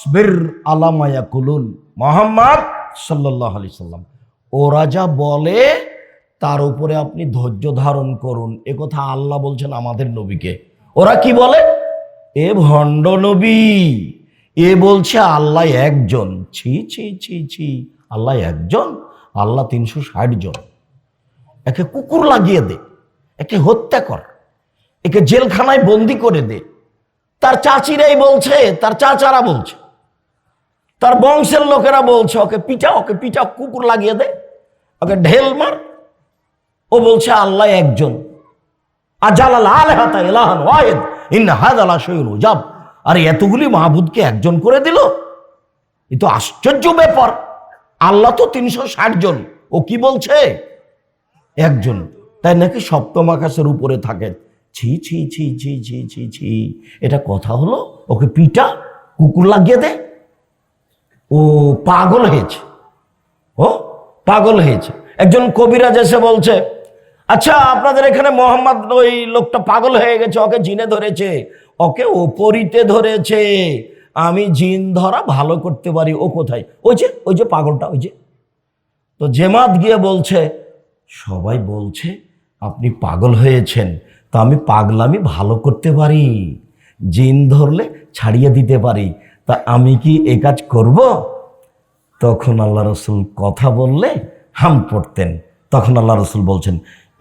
ফাসবির আলা মা ইয়াকুলুন, মুহাম্মদ সাল্লাল্লাহু আলাইহি সাল্লাম, ওরা যা বলে তার উপরে আপনি ধৈর্য ধারণ করুন। এ কথা আল্লাহ বলছেন আমাদের নবীকে। ওরা কি বলে? এ ভণ্ড নবী, এ বলছে আল্লাহ একজন। ছি ছি ছি ছি, আল্লাহ একজন? আল্লাহ 360 জন। একে কুকুর লাগিয়ে দে, একে হত্যা কর, একে জেলখানায় বন্দি করে দে। তার চাচিরাই বলছে, তার চাচারা বলছে, তার বংশের লোকেরা বলছে ওকে পিটা, ওকে পিটা, কুকুর লাগিয়ে দে, ওকে ঢেল মার। ও বলছে আল্লাহ একজন। আজালাল আলাহাতা ইলাহান ওয়াহিদ ইন্না হাযা লাশাইউন উজাব। আরে এতগুলি মাহবুদকে একজন করে দিল, এ তো আশ্চর্য ব্যাপার। আল্লাহ তো 360 জন, ও কি বলছে একজন। তাই নাকি সপ্তম আকাশের উপরে থাকেন। ছি ছি ছি ছি ছি ছি ছি, এটা কথা হলো? ওকে পিটা, কুকুর লাগিয়ে দে। ও পাগল হয়েছে, ও পাগল হয়েছে। একজন কবিরাজ এসে বলছে, আচ্ছা আপনাদের এখানে মোহাম্মদ ওই লোকটা পাগল হয়ে গেছে, ওকে জিনে ধরেছে, ওকে ওপরিতে ধরেছে, আমি জিন ধরা ভালো করতে পারি। ও কোথায়? ওই যে পাগলটা, ওই যে। তো জেমাত গিয়ে বলছে, সবাই বলছে আপনি পাগল হয়েছেন, তো আমি পাগলামি ভালো করতে পারি, জিন ধরলে ছাড়িয়ে দিতে পারি, তা আমি কি এ কাজ করব? তখন আল্লাহ রসুল কথা বললে হাম পড়তেন। তখন আল্লাহ রসুল বলছেন,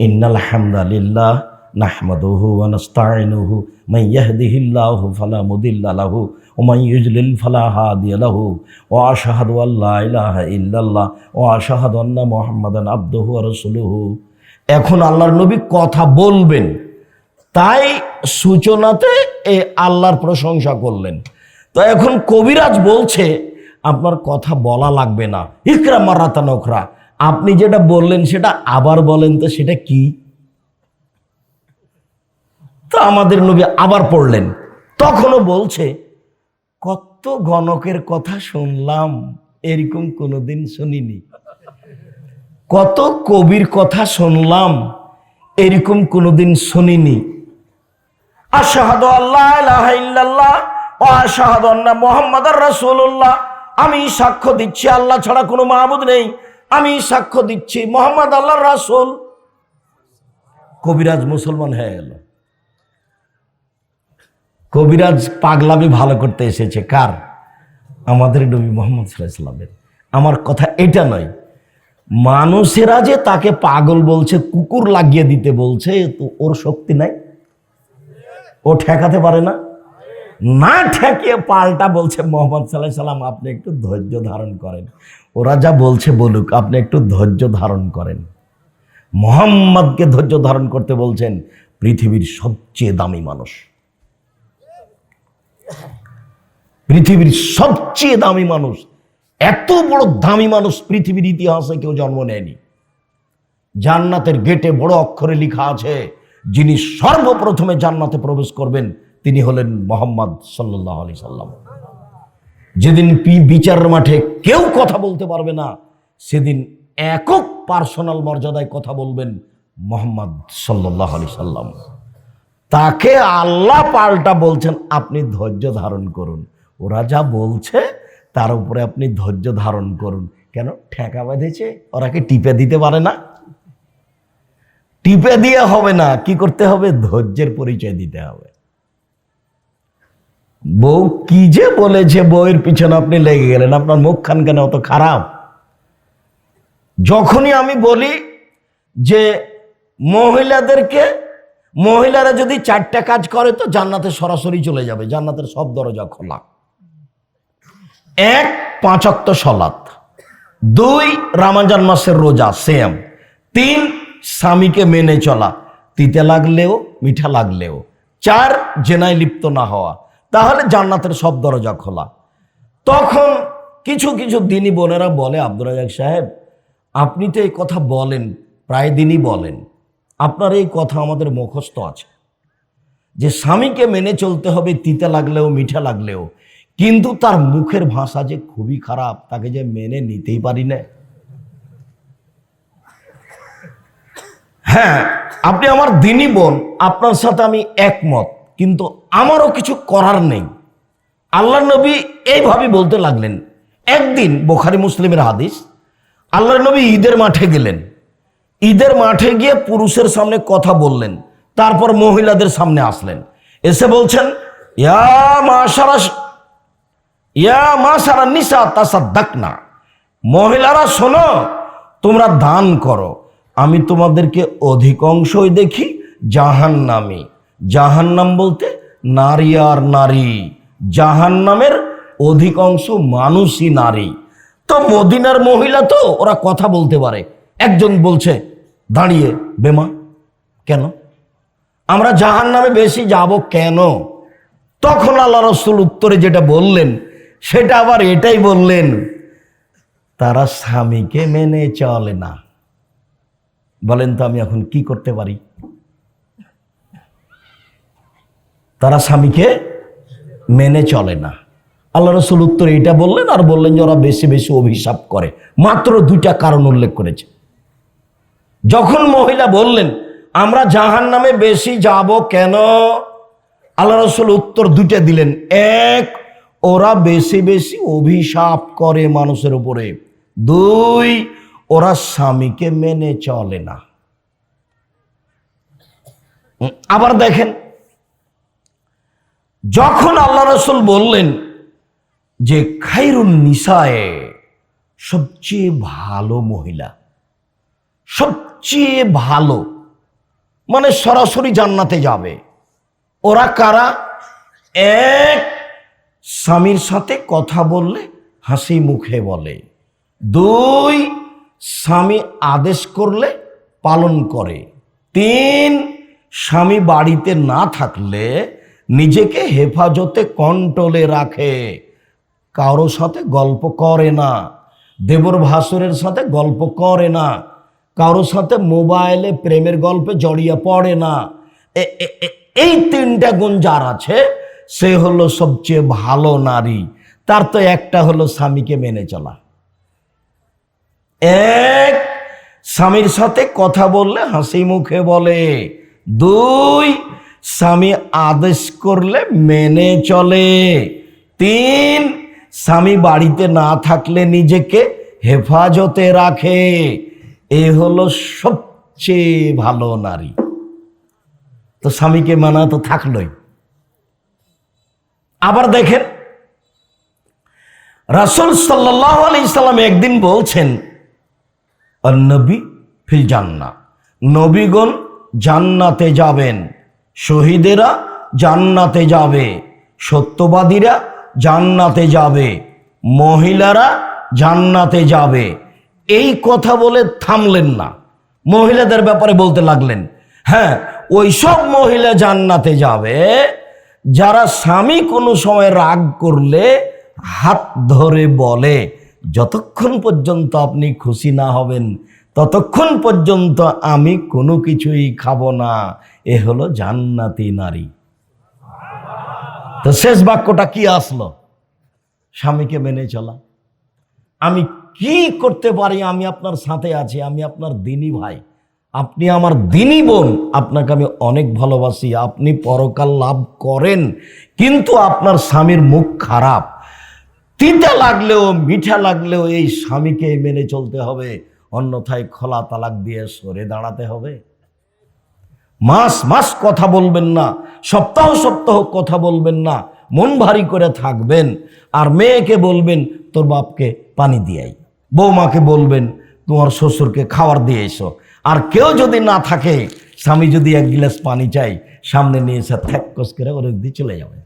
ইন্নাল হামদালিল্লাহ নাহমাদুহু ওয়া নাস্তাইনুহু মান ইয়াহদিহিল্লাহু ফালা মুদিল্লা লাহু ওয়া মান ইউযলিল ফালা হাদিয়া লাহু ওয়া আশহাদু আল্লা ইলাহা ইল্লাল্লাহ ওয়া আশহাদু আন্না মুহাম্মাদান আবদুহু ওয়া রাসূলুহু। এখন আল্লাহর নবী কথা বলবেন, তাই সূচনাতে এই আল্লাহর প্রশংসা করলেন। তো এখন কবিরাজ বলছে আপনার কথা বলা লাগবে না, ইকরা মারাতান উখরা, আপনি যেটা বললেন সেটা আবার বলেন তো, সেটা কি? তো আমাদের নবী আবার পড়লেন। তখনও বলছে, কত গণকের কথা শুনলাম, এরকম কোনোদিন শুনিনি। কত কবির কথা শুনলাম, এরকম কোনোদিন শুনিনি। আশহাদু আল্লা ইলাহা ইল্লাল্লাহ ওয়া আশহাদু আন্না মুহাম্মাদার রাসূলুল্লাহ, আমি সাক্ষ্য দিচ্ছি আল্লাহ ছাড়া কোনো মাবুদ নেই, আমি সাক্ষ্য দিচ্ছি মুহাম্মদ আল্লাহর রাসূল। কবিরাজ মুসলমান হয়ে গেল। কবিরাজ পাগলামি ভালো করতে এসেছে কার? আমাদের নবী মুহাম্মদ সাল্লাল্লাহু আলাইহি ওয়াসাল্লামের। আমার কথা এটা নয়, মানুষেরা যে তাকে পাগল বলছে, কুকুর লাগিয়ে দিতে বলছে, তো ওর শক্তি নাই, ও ঠেকাতে পারে না। না ঠেকিয়ে পাল্টা বলছে মুহাম্মদ সাল্লাল্লাহু আলাইহি ওয়াসাল্লাম আপনি একটু ধৈর্য ধারণ করেন, ওরা যা বলছে বলুক, আপনি একটু ধৈর্য ধারণ করেন। মুহাম্মদকে ধৈর্য ধারণ করতে বলছেন পৃথিবীর সবচেয়ে দামি মানুষ, পৃথিবীর সবচেয়ে দামি মানুষ। এত বড় দামি মানুষ পৃথিবীর ইতিহাসে কেউ জন্ম নেয়নি। জান্নাতের গেটে বড় অক্ষরে লেখা আছে, যিনি সর্বপ্রথমে জান্নাতে প্রবেশ করবেন তিনি হলেন মুহাম্মদ সাল্লাল্লাহু আলাইহি সাল্লাম। যেদিন বিচারের মাঠে কেউ কথা বলতে পারবে না, সেদিন একক পার্সোনাল মর্যাদায় কথা বলবেন মুহাম্মদ সাল্লাল্লাহু আলাইহি সাল্লাম। তাকে আল্লাহ পাল্টা বলছেন আপনি ধৈর্য ধারণ করুন, ওরা যা বলছে তার উপরে আপনি ধৈর্য ধারণ করুন। কেন? ঠেকা বেঁধেছে, ওরা কি টিপে দিতে পারে না? টিপে দিয়ে হবে না, কি করতে হবে? ধৈর্যের পরিচয় দিতে হবে। বউ কি যে বলেছে, বউয়ের পিছনে আপনি লেগে গেলেন, আপনার মুখখান কেন অত খারাপ? যখনই আমি বলি যে মহিলারা যদি 4টা কাজ করে তো জান্নাতে সরাসরি চলে যাবে, জান্নাতের সব দরজা খোলা। 1, 5 ওয়াক্ত সালাত, 2, রমজান মাসের রোজা সেম, 3, স্বামীকে মেনে চলা, তিতে লাগলেও মিঠা লাগলেও, 4, জেনায় লিপ্ত না হওয়া, তাহলে জান্নাতের সব দরজা খোলা। তখন কিছু কিছু দিনী বোনেরা বলে, আব্দুর রাজ্জাক সাহেব আপনি তো এই কথা বলেন, প্রায় দিনই বলেন, আপনার এই কথা আমাদের মুখস্থ আছে যে স্বামীকে মেনে চলতে হবে তিতে লাগলেও মিঠা লাগলেও, কিন্তু তার মুখের ভাষা যে খুবই খারাপ, তাকে যে মেনে নিতেই পারি না। হ্যাঁ, আপনি আমার দিনী বোন, আপনার সাথে আমি একমত, কিন্তু আমারও কিছু করার নেই। আল্লাহ নবী এইভাবে বলতে লাগলেন। একদিন বুখারী মুসলিমের হাদিস, আল্লাহ নবী ঈদের মাঠে গেলেন। ঈদের মাঠে গিয়ে পুরুষের সামনে কথা বললেন, তারপর মহিলাদের সামনে আসলেন, এসে বলছেন, ইয়া মাশারা নিসা তাসাদ্দাকনা, মহিলারা শোনো, তোমরা দান করো। আমি তোমাদেরকে অধিকাংশই দেখি জাহান্নামী। জাহান্নাম বলতে নারী আর নারী, জাহান্নামের অধিকাংশ মানুষই নারী। তো মদিনার মহিলা তো ওরা কথা বলতে পারে। একজন বলছে দাঁড়িয়ে, বেমা কেন আমরা জাহান্নামে বেশি যাব কেন? তখন আল্লাহ রাসূল উত্তরে যেটা বললেন সেটা আবার এটাই বললেন, তারা স্বামীকে মেনে চলে না। বলেন তো আমি এখন কি করতে পারি? তারা স্বামীকে মেনে চলে না। আল্লাহ রাসূল উত্তরে এটা বললেন, আর বললেন যে ওরা বেশি বেশি অভিশাপ করে। মাত্র 2টা কারণ উল্লেখ করেছে। যখন মহিলা বললেন আমরা জাহান্নামে বেশি যাব কেন, আল্লাহ রাসূল উত্তর 2টা দিলেন। এক, ওরা বেশি বেশি অভিশাপ করে মানুষের উপরে। 2, ওরা স্বামীকে মেনে চলে না। আবার দেখেন, যখন আল্লাহ রাসূল বললেন যে খায়রুন নিসায়ে, সবচেয়ে ভালো মহিলা, সবচেয়ে ভালো মানে সরাসরি জান্নাতে যাবে, ওরা কারা? এক, স্বামীর সাথে কথা বললে হাসি মুখে বলে। 2, স্বামী আদেশ করলে পালন করে। 3, স্বামী বাড়িতে না থাকলে নিজেকে হেফাজতে কন্ট্রোলে রাখে, কারো সাথে গল্প করে না, দেবর ভাসুরের সাথে গল্প করে না, কারো সাথে মোবাইলে প্রেমের গল্পে জড়িয়ে পড়ে না। এই 3টা গুণ যার আছে সে হলো সবচেয়ে ভালো নারী। তার তো একটা হলো স্বামীকে মেনে চলা। 1, স্বামীর সাথে কথা বললে হাসি মুখে বলে। 2, স্বামী আদেশ করলে মেনে চলে। 3, স্বামী বাড়িতে না থাকলে নিজেকে হেফাজতে রাখে। এ হলো সবচেয়ে ভালো নারী। তো স্বামীকে মানা তো থাকলোই। আবার দেখেন, রাসূল সাল্লাল্লাহু আলাইহি সাল্লাম একদিন বলছেন, নবী ফিল জান্নাহ, নবীগণ জান্নাতে যাবেন, শহীদেরা জান্নাতে যাবে, সত্যবাদীরা জান্নাতে যাবে, মহিলারা জান্নাতে যাবে। এই কথা বলে থামলেন না, মহিলাদের ব্যাপারে বলতে লাগলেন, হ্যাঁ ওই সব মহিলা জান্নাতে যাবে যারা স্বামী কোনো সময় রাগ করলে হাত ধরে বলে, যতক্ষণ পর্যন্ত আপনি খুশি না হবেন ততক্ষণ পর্যন্ত আমি কোনো কিছুই খাবো না। এ হলো জান্নাতি নারী। তো শেষ বাক্যটা কি আসলো? স্বামীকে মেনে চলা। আমি কি করতে পারি? আমি আপনার সাথে আছি, আমি আপনার দিনী ভাই, আপনি আমার দিনী বোন, আপনাকে আমি অনেক ভালোবাসি, আপনি পরকাল লাভ করেন, কিন্তু আপনার স্বামীর মুখ খারাপ, তিতা লাগলেও মিঠা লাগলেও এই স্বামীকে মেনে চলতে হবে, অন্যথায় খোলা তালাক দিয়ে সরে দাঁড়াতে হবে। মাস মাস কথা বলবেন না, সপ্তাহ সপ্তাহ কথা বলবেন না, মন ভারী করে থাকবেন। আর মেয়েকে বলবেন তোর বাপকে পানি দিয়ে আই, বৌমাকে বলবেন তোমার শ্বশুরকে খাবার দিয়ে এসো। আর কেউ যদি না থাকে, স্বামী যদি 1 গ্লাস পানি চাই, সামনে নিয়ে এসে থ্যাকস করে ওর দিয়ে চলে যাবে।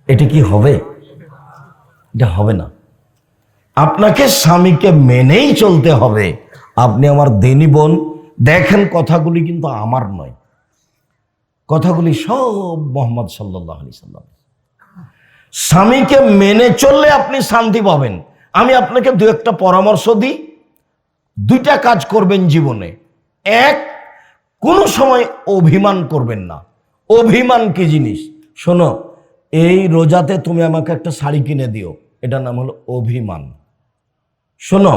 এটা কি হবে? এটা হবে না। আপনাকে স্বামীকে মেনেই চলতে হবে। আপনি আমার দিনী বোন, দেখেন কথাগুলি কিন্তু আমার নয়, কথাগুলি সব মুহাম্মদ সাল্লাল্লাহু আলাইহি সাল্লাম। স্বামীকে মেনে চললে আপনি শান্তি পাবেন। আমি আপনাকে 2-1টা পরামর্শ দিই। 2টা কাজ করবেন জীবনে। 1, কোনো সময় অভিমান করবেন না। অভিমান কি জিনিস? শোনো, এই রোজাতে তুমি আমাকে একটা শাড়ি কিনে দিও, এটার নাম হলো অভিমান। শোনো,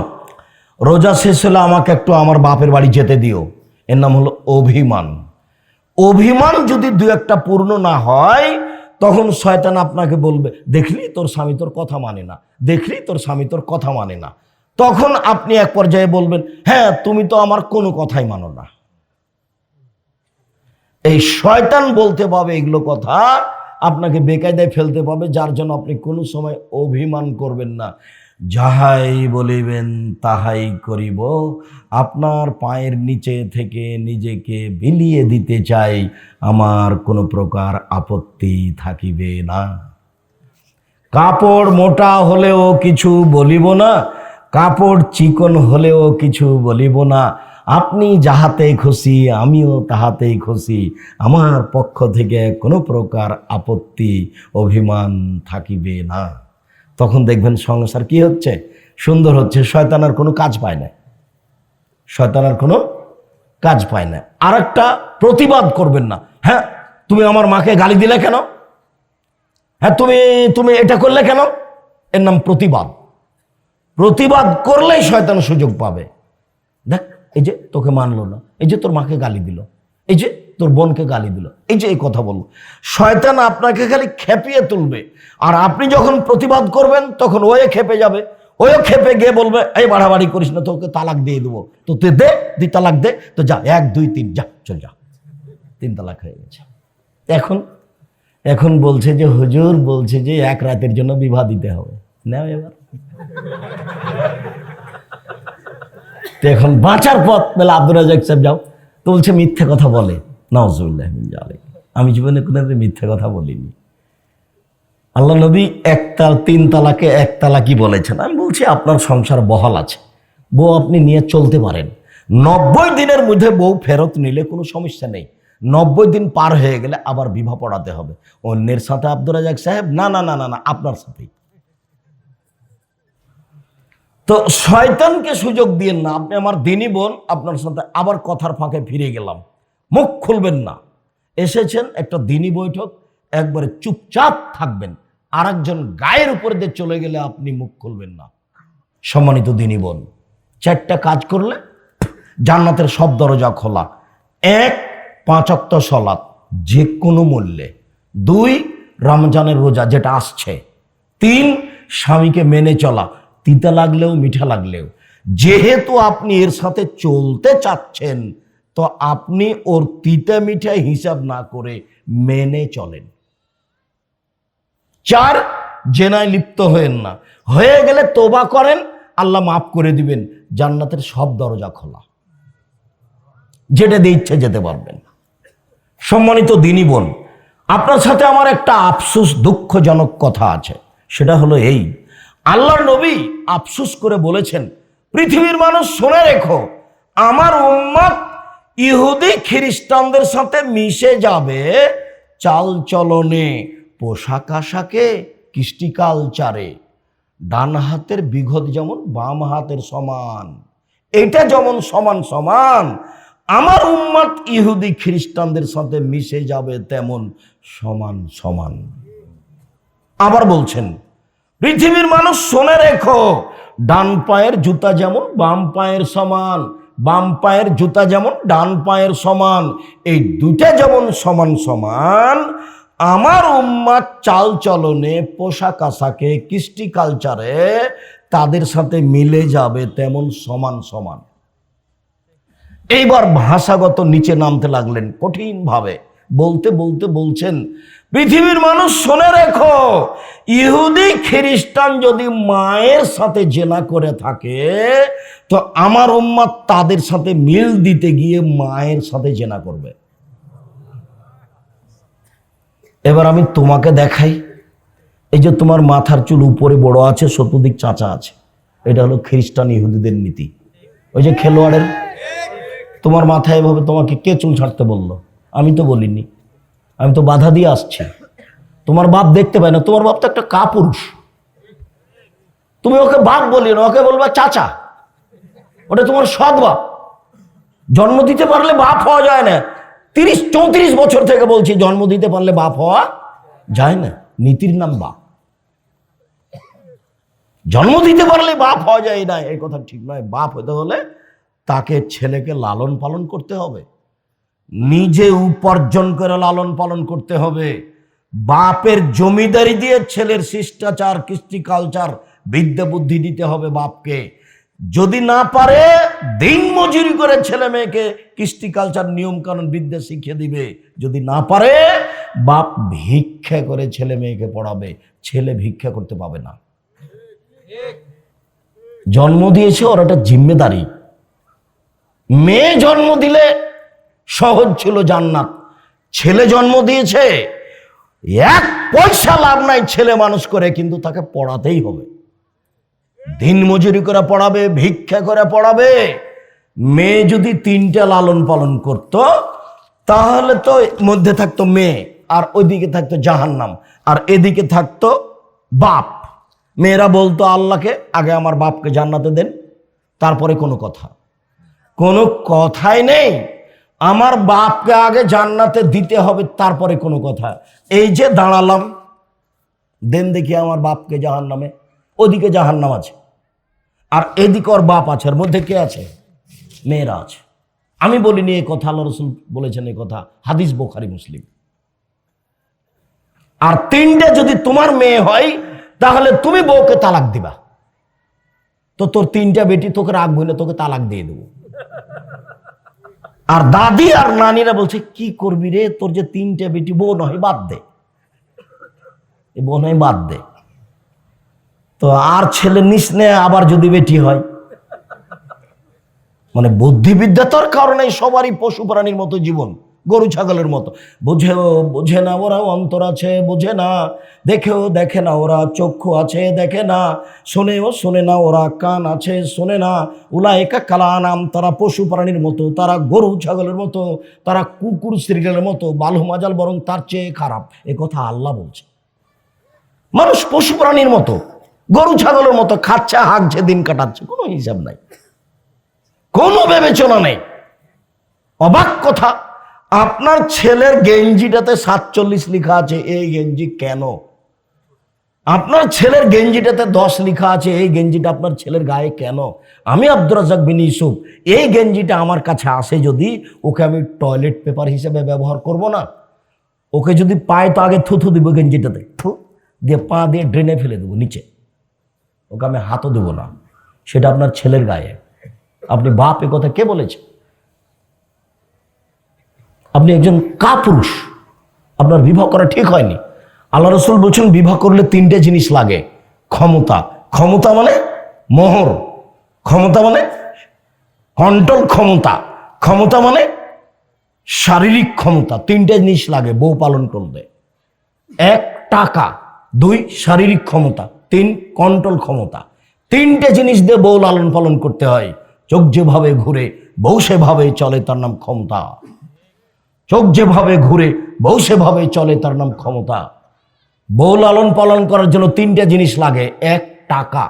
রোজা শেষ হলে আমাকে একটু আমার বাপের বাড়ি যেতে দিও, এর নাম হলো অভিমান। অভিমান যদি 2-1টা পূর্ণ না হয়, তখন শয়তান আপনাকে বলবে, দেখলি তোর স্বামী তোর কথা মানে না, দেখলি তোর স্বামী তোর কথা মানে না। তখন আপনি এক পর্যায়ে বলবেন, হ্যাঁ তুমি তো আমার কোনো কথাই মানো না। এই শয়তান বলতে পাবে এগুলো কথা, আপনাকে বেকায়দায় ফেলতে পাবে, যার জন্য আপনি কোনো সময় অভিমান করবেন না। যাহাই বলিবেন তাহাই করিব, আপনার পায়ের নিচে থেকে নিজেকে বিলিয়ে দিতে চাই, আমার কোনো প্রকার আপত্তি থাকিবে না। কাপড় মোটা হলেও কিছু বলিব না, কাপড় চিকন হলেও কিছু বলিব না, আপনি যাহাতেই খুশি আমিও তাহাতেই খুশি, আমার পক্ষ থেকে কোনো প্রকার আপত্তি অভিমান থাকিবে না। তখন দেখবেন সংসার কি হচ্ছে, সুন্দর হচ্ছে, শয়তানের কোনো কাজ পায় না, শয়তানের কোনো কাজ পায় না। আর একটা, প্রতিবাদ করবেন না। হ্যাঁ তুমি আমার মাকে গালি দিলে কেন, হ্যাঁ তুমি তুমি এটা করলে কেন, এর নাম প্রতিবাদ। প্রতিবাদ করলেই শয়তান সুযোগ পাবে। দেখ এই যে তোকে মানলো না, এই যে তোর মাকে গালি দিল, এই যে তোর বোনকে গালি দিল, এই যে এই কথা বললো, শয়তান আপনাকে খালি খেপিয়ে তুলবে। আর আপনি যখন প্রতিবাদ করবেন তখন ওয়ে খেপে যাবে, ওয়ে খেপে গিয়ে বলবে, এই বাড়াবাড়ি করিস না, তোকে তালাক দিয়ে দেবো, তো তুই দে, তুই তালাক দে, তো যা 1 2 3 যা, চল যা, 3 তালাক হয়ে গেছে। এখন এখন বলছে যে হুজুর বলছে যে 1 রাতের জন্য বিবাহ দিতে হবে, নাও এবার। তো এখন বাঁচার পথ বলে আব্দুর রাজ্জাক সাহেব যাও, তো বলছে মিথ্যে কথা বলে, নাউজুবিল্লাহ মিন যালিক, আমি জীবনে কোনোদিন মিথ্যে কথা বলিনি। আল্লাহ নবী 3 তালাকে 1 তালাকই বলেছেন। আমি বলছি আপনার সংসার বহাল আছে, বউ আপনি নিয়ে চলতে পারেন, 90 দিনের মধ্যে বউ ফেরত নিলে কোনো সমস্যা নেই, 90 দিন পার হয়ে গেলে আবার বিবাহ পড়াতে হবে। অন্যের সাথে আব্দুর রাজ্জাক সাহেব, না না না না না, আপনার সাথেই। তো শয়তানকে সুযোগ দিয়েন না। আপনি আমার দিনী বোন, আপনার সাথে আবার কথার ফাঁকে ফিরে গেলাম, মুখ খুলবেন না। এসেছেন একটা দিনী বৈঠক, একবারে চুপচাপ থাকবেন। আর একজন গায়ের উপর দিয়ে চলে গেলে আপনি মুখ খুলবেন না। সম্মানিত দিনী বোন, 4টা কাজ করলে জান্নাতের সব দরজা খোলা। 1 5 ওয়াক্ত সালাত যে কোনো মূল্যে, 2 রমজানের রোজা যেটা আসছে, 3 স্বামীকে মেনে চলা, তিতা লাগলেও মিঠা লাগলেও। যেহেতু আপনি এর সাথে চলতে চাচ্ছেন, তো আপনি ওর তিতা মিঠা হিসাব না করে মেনে চলেন। 4 জেনায় লিপ্ত হয়েন না, হয়ে গেলে তওবা করেন, আল্লাহ মাফ করে দিবেন, জান্নাতের সব দরজা খোলা, যেটা দিয়ে ইচ্ছে যেতে পারবেন। সম্মানিত দিনী বোন, আপনার সাথে আমার একটা আফসোস দুঃখজনক কথা আছে, সেটা হলো এই, আল্লাহর নবী আফসোস করে বলেছেন, পৃথিবীর মানুষ শুনে রেখো, আমার উম্মত ইহুদি খ্রিস্টানদের সাথে মিশে যাবে চাল চলনে, পোশাক আশাকে, কৃষ্টি কালচারে। ডান হাতের বিঘত যেমন বাম হাতের সমান, এটা যেমন সমান সমান, আমার উম্মত ইহুদি খ্রিস্টানদের সাথে মিশে যাবে তেমন সমান সমান। আবার বলছেন, পৃথিবীর মানুষ শুনে রেখো, ডান পায়ের জুতা যেমন বাম পায়ের সমান, বাম পায়ের জুতা যেমন ডান পায়ের সমান, এই দুইটা যেমন সমান সমান, আমার উম্মাত চাল চলনে, পোশাক আশাকে, কৃষ্টি কালচারে তাদের সাথে মিলে যাবে তেমন সমান সমান। এইবার ভাষাগত নিচে নামতে লাগলেন কঠিন ভাবে, বলতে বলতে বলছেন, পৃথিবীর মানুষ শুনে রেখো, ইহুদি খ্রিস্টান যদি মায়ের সাথে জেনা করে থাকে, তো আমার উম্মত তাদের সাথে মিল দিতে গিয়ে মায়ের সাথে জেনা করবে। এবার আমি তোমাকে দেখাই, এই যে তোমার মাথার চুল উপরে বড় আছে, চতুর্দিক চাচা আছে, এটা হলো খ্রিস্টান ইহুদিদের নীতি। ওই যে খেলোয়াড়ের, তোমার মাথায় এভাবে, তোমাকে কে চুল ছাড়তে বললো? আমি তো বলিনি, আমি তো বাধা দিয়ে আসছি। তোমার বাপ দেখতে পায় না, তোমার বাপ তো একটা কাপুরুষ, তুমি ওকে বাপ বলি না, ওকে বলবা চাচা, ওটা তোমার সৎ বাপ। জন্ম দিতে পারলে বাপ হওয়া যায় না, 30-34 বছর থেকে বলছি, জন্ম দিতে পারলে বাপ হওয়া যায় না, নীতির নাম বাপ। জন্ম দিতে পারলে বাপ হওয়া যায় না, এই কথা ঠিক নয়। বাপ হতে হলে তাকে, ছেলেকে লালন পালন করতে হবে, নিজে উপার্জন করে লালন পালন করতে হবে, বাপের জমিদারি দিয়ে ছেলের শিষ্টাচার, কৃষ্টি, কালচার, বিদ্যা বুদ্ধি দিতে হবে বাপকে। যদি না পারে দিন মজুরি করে ছেলে মেয়েকে কৃষ্টি, কালচার, নিয়ম কানুন, বিদ্যা শিখিয়ে দিবে। যদি না পারে বাপ ভিক্ষা করে ছেলে মেয়েকে পড়াবে। ছেলে ভিক্ষা করতে পাবে না। জন্ম দিয়েছে ওর একটা জিম্মেদারি। মেয়ে জন্ম দিলে সহজ ছিল জান্নাত, ছেলে জন্ম দিয়েছে, এক পয়সা লাভ নাই ছেলে মানুষ করে, কিন্তু তাকে পড়াতেই হবে। দিন মজুরি করে পড়াবে, ভিক্ষা করে পড়াবে। মেয়ে যদি 3টা লালন পালন করত, তাহলে তো মধ্যে থাকতো মেয়ে, আর ওইদিকে থাকতো জাহান্নাম, আর এদিকে থাকতো বাপ। মেয়েরা বলতো আল্লাহকে, আগে আমার বাপকে জান্নাতে দেন, তারপরে কোনো কথাই নেই। আমার বাপকে আগে জান্নাতে দিতে হবে, তারপরে কোনো কথা। এই যে দাঁড়ালাম, দেন দেখি আমার বাপকে জাহান্নামে। ওদিকে জাহান্নাম আছে, আর এদিকে ওর বাপ আছে, এর মধ্যে কে আছে? মেয়েরা আছে। আমি বলিনি এই কথা, আল্লাহ রাসূল বলেছেন এই কথা, হাদিস বুখারী মুসলিম। আর 3টে যদি তোমার মেয়ে হয়, তাহলে তুমি বউকে তালাক দিবা। তো তোর 3টা বেটি তোকে রাখবো না, তোকে তালাক দিয়ে দেবো। আর দাদি আর নানিরা বলছে কি করবি রে, তোর যে 3টে বেটি, বউ নয় বাদ দে, বউ নয় বাদ দে। তো আর ছেলে নিস নে, আবার যদি বেটি হয়। মানে বুদ্ধিবিদ্যা তোর কারণে সবারই পশু প্রাণীর মতো জীবন, গরু ছাগলের মতো। বোঝে না ওরা, অন্তর আছে বোঝে না, দেখেও দেখে না ওরা, চক্ষু আছে দেখে না, শোনেও শোনে না ওরা, কান আছে শোনে না। উলাইকা কালানাম, তারা পশু প্রাণীর মতো, তারা গরু ছাগলের মতো, তারা কুকুর শ্রীগালের মতো, বালু মাজাল বরং তার চেয়ে খারাপ। এ কথা আল্লাহ বলছে। মানুষ পশু প্রাণীর মতো, গরু ছাগলের মতো, খাচ্ছে হাঁকছে, দিন কাটাচ্ছে, কোনো হিসাব নাই, কোনো বিবেচনা নেই। অবাক কথা, আপনার ছেলের গেঞ্জিটাতে 47 লেখা আছে, এই গেঞ্জি কেন? আপনার ছেলের গেঞ্জিটাতে 10 লেখা আছে, এই গেঞ্জিটা আপনার ছেলের গায়ে কেন? আমি আব্দুর রাজ্জাক বিন ইউসুফ, এই গেঞ্জিটা আমার কাছে আসে যদি, ওকে আমি টয়লেট পেপার হিসেবে ব্যবহার করব না? ওকে যদি পায় তো আগে থুথু দিব গেঞ্জিটাতে, থু দিয়ে পা দিয়ে ড্রেনে ফেলে দেবো নিচে, ওকে আমি হাতও দেবো না। সেটা আপনার ছেলের গায়ে। আপনি বাপ, এ কথা কে বলেছে? আপনি একজন কাপুরুষ, আপনার বিবাহ করা ঠিক হয়নি। আল্লাহ রাসূল বলছেন বিবাহ করলে 3টে জিনিস লাগে। ক্ষমতা, ক্ষমতা মানে মোহর, ক্ষমতা মানে কন্ট্রোল, ক্ষমতা মানে শারীরিক ক্ষমতা। 3টে জিনিস লাগে বউ পালন করতে। 1 টাকা, 2 শারীরিক ক্ষমতা, 3 কন্ট্রোল ক্ষমতা। 3টে জিনিস দিয়ে বউ লালন পালন করতে হয়। চোখ যেভাবে ঘুরে বউ সেভাবে চলে, তার নাম ক্ষমতা। চোখ যেভাবে ঘুরে বউ সেভাবে চলে, তার নাম ক্ষমতা। বউ লালন পালন করার জন্য 3টে জিনিস লাগে। 1 টাকা,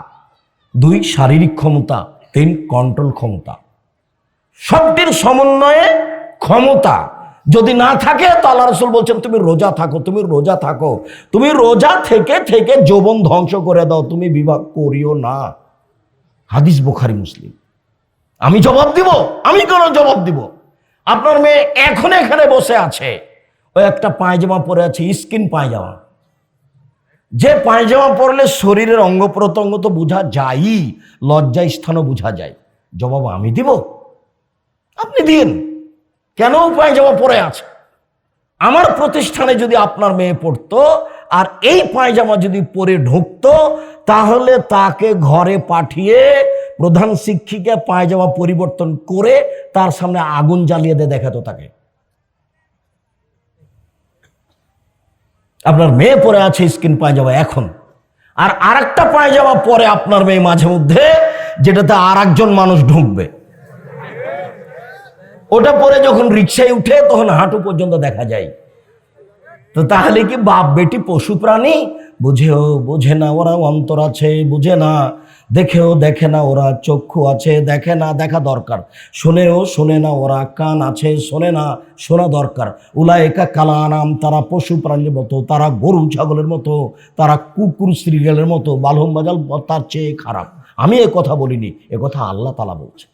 2 শারীরিক ক্ষমতা, 3 কন্ট্রোল ক্ষমতা। সবটির সমন্বয়ে ক্ষমতা যদি না থাকে, তো আল্লাহ রাসূল বলছেন তুমি রোজা থাকো, তুমি রোজা থাকো, তুমি রোজা থেকে থেকে যৌবন ধ্বংস করে দাও, তুমি বিবাহ করিও না। হাদিস বুখারী মুসলিম। আমি জবাব দিব? আমি কেন জবাব দিব? আপনার মেয়ে এখন এখানে বসে আছে, ওই একটা পায়জামা পরে আছে, স্কিন পায়জামা, যে পায়জামা পরলে শরীরের অঙ্গ প্রত্যঙ্গ তো বোঝা যায়, লজ্জা স্থানও বোঝা যায়। জবাব আমি দিব? আপনি দিন। কেন পায়জামা পরে আছে? আমার প্রতিষ্ঠানে যদি আপনার মেয়ে পড়তো আর এই পায়জামা যদি পরে ঢুকতো, তাহলে তাকে ঘরে পাঠিয়ে প্রধান শিক্ষিকা পায়জামা পরিবর্তন করে তার সামনে আগুন জ্বালিয়ে দিয়ে দেখাতো তাকে। আপনার মেয়ে পরে আছে স্কিন পায়জামা এখন, আর আরেকটা পায়জামা পরে আপনার মেয়ে মাঝে মধ্যে, যেটাতে আর একজন মানুষ ঢুকবে। ওটা পরে যখন রিক্সায় উঠে তখন হাঁটু পর্যন্ত দেখা যায়। তো তাহলে কি বাপ বেটি পশু প্রাণী? বোঝে না ওরা, অন্তর আছে বোঝে না, দেখেও দেখে না ওরা, চক্ষু আছে দেখে না, দেখা দরকার। শোনেও শোনে না ওরা, কান আছে শোনে না, শোনা দরকার। উলাইকা কালানাম, তারা পশু প্রাণীর মতো, তারা গরু ছাগলের মতো, তারা কুকুর শ্রীগালের মতো, বালহম বাজাল তার চেয়ে খারাপ। আমি এ কথা বলিনি, এ কথা আল্লাহ তাআলা বলছে।